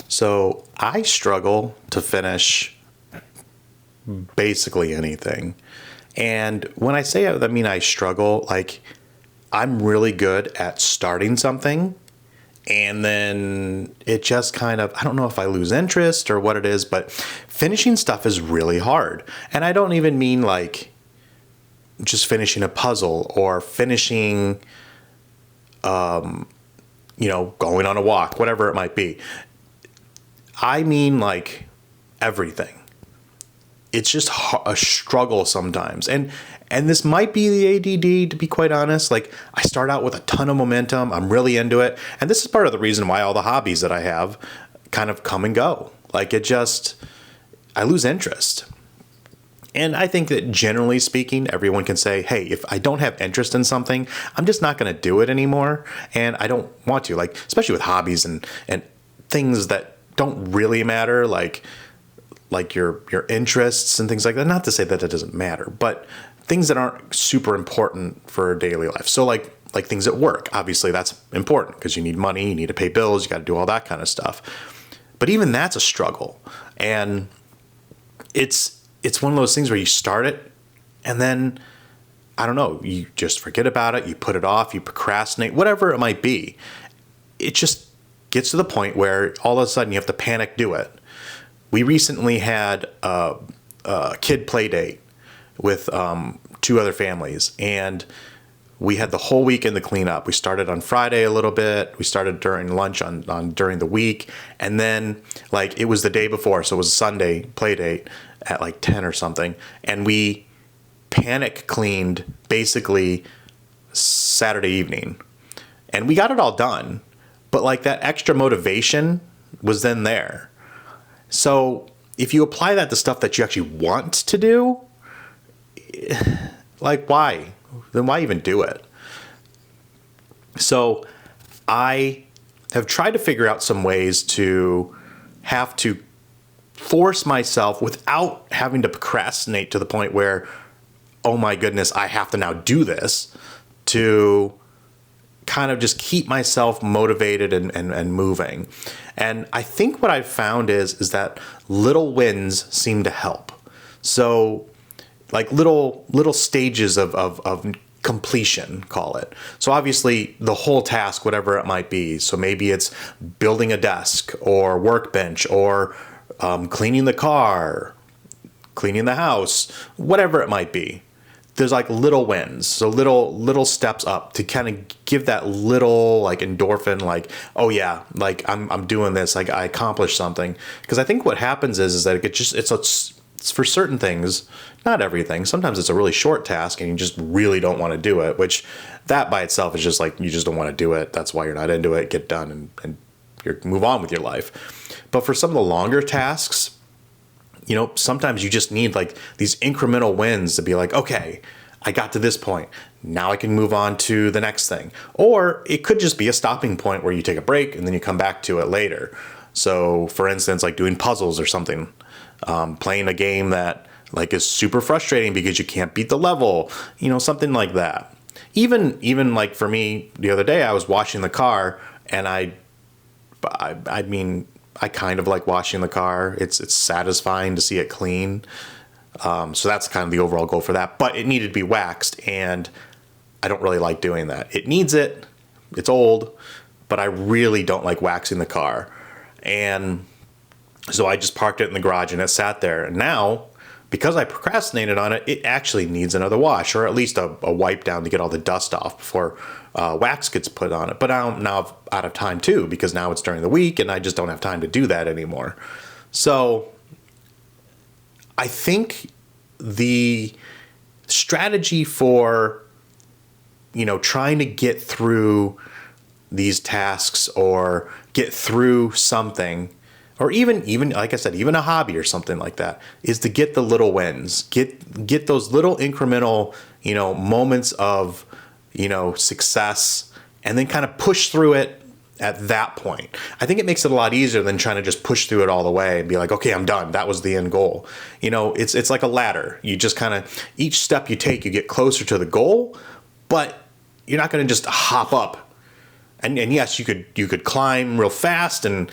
So I struggle to finish basically anything. And when I say I mean I struggle, like I'm really good at starting something and then it just kind of, I don't know if I lose interest or what it is, but finishing stuff is really hard. And I don't even mean like just finishing a puzzle or finishing, going on a walk, whatever it might be. I mean like everything. It's just a struggle sometimes. And this might be the ADD, to be quite honest. Like I start out with a ton of momentum. I'm really into it. And this is part of the reason why all the hobbies that I have kind of come and go. Like I lose interest. And I think that generally speaking, everyone can say, hey, if I don't have interest in something, I'm just not going to do it anymore. And I don't want to, like, especially with hobbies and things that don't really matter, like your interests and things like that. Not to say that it doesn't matter, but things that aren't super important for daily life. So like things at work, obviously that's important because you need money, you need to pay bills, you got to do all that kind of stuff. But even that's a struggle. And it's one of those things where you start it and then, I don't know, you just forget about it, you put it off, you procrastinate, whatever it might be. It just gets to the point where all of a sudden you have to panic do it. We recently had a kid play date with two other families, and we had the whole weekend to clean up. We started on Friday a little bit. We started during lunch on during the week, and then like it was the day before, so it was a Sunday play date at like 10 or something, and we panic cleaned basically Saturday evening, and we got it all done. But like that extra motivation was then there. So if you apply that to stuff that you actually want to do, like why? Then why even do it? So I have tried to figure out some ways to have to force myself without having to procrastinate to the point where, oh my goodness, I have to now do this, to kind of just keep myself motivated and moving. And I think what I've found is that little wins seem to help. So like little stages of completion, call it. So obviously the whole task, whatever it might be. So maybe it's building a desk or workbench or cleaning the car, cleaning the house, whatever it might be. There's like little wins, so little steps up to kind of give that little like endorphin, like, oh yeah, like I'm doing this, like I accomplished something. Because I think what happens is that it's for certain things, not everything. Sometimes it's a really short task and you just really don't want to do it, which that by itself is just like you just don't want to do it. That's why you're not into it. Get done and you move on with your life. But for some of the longer tasks, sometimes you just need like these incremental wins to be like, okay, I got to this point. Now I can move on to the next thing. Or it could just be a stopping point where you take a break and then you come back to it later. So for instance, like doing puzzles or something, playing a game that like is super frustrating because you can't beat the level, something like that. Even like for me the other day, I was washing the car and I kind of like washing the car. It's satisfying to see it clean. So that's kind of the overall goal for that. But it needed to be waxed, and I don't really like doing that. It needs it. It's old, but I really don't like waxing the car. And so I just parked it in the garage, and it sat there. And now, because I procrastinated on it, it actually needs another wash, or at least a wipe down to get all the dust off before wax gets put on it. But I'm now out of time too, because now it's during the week and I just don't have time to do that anymore. So I think the strategy for, trying to get through these tasks or get through something, or even like I said, even a hobby or something like that, is to get the little wins, get those little incremental, moments of, success, and then kind of push through it at that point. I think it makes it a lot easier than trying to just push through it all the way and be like, okay, I'm done. That was the end goal. It's like a ladder. You just kind of, each step you take, you get closer to the goal, but you're not going to just hop up. And yes, you could climb real fast and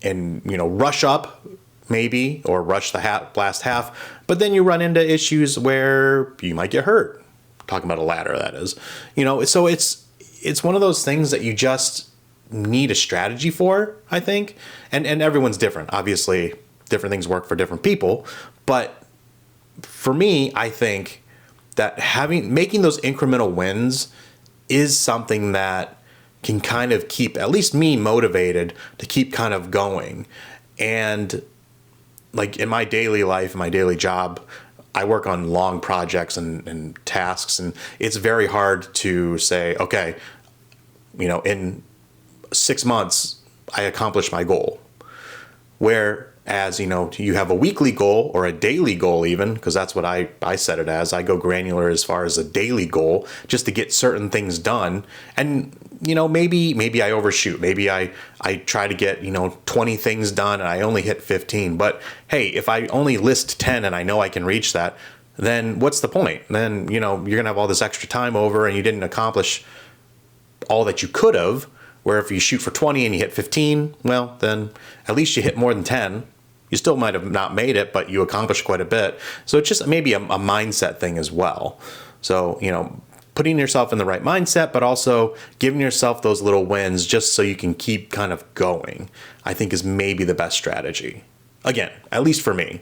and rush up maybe, or rush the last half, but then you run into issues where you might get hurt. Talking about a ladder, that is. So it's one of those things that you just need a strategy for, I think. And everyone's different. Obviously, different things work for different people. But for me, I think that making those incremental wins is something that can kind of keep at least me motivated to keep kind of going. And like in my daily life, my daily job, I work on long projects and tasks, and it's very hard to say, okay, in 6 months, I accomplished my goal. Whereas, you have a weekly goal or a daily goal even, because that's what I set it as. I go granular as far as a daily goal just to get certain things done. And, maybe I overshoot. Maybe I try to get, 20 things done and I only hit 15. But hey, if I only list 10 and I know I can reach that, then what's the point? Then, you're going to have all this extra time over and you didn't accomplish all that you could have. Where if you shoot for 20 and you hit 15, well, then at least you hit more than 10. You still might have not made it, but you accomplished quite a bit. So it's just maybe a mindset thing as well. So, putting yourself in the right mindset, but also giving yourself those little wins just so you can keep kind of going, I think is maybe the best strategy. Again, at least for me.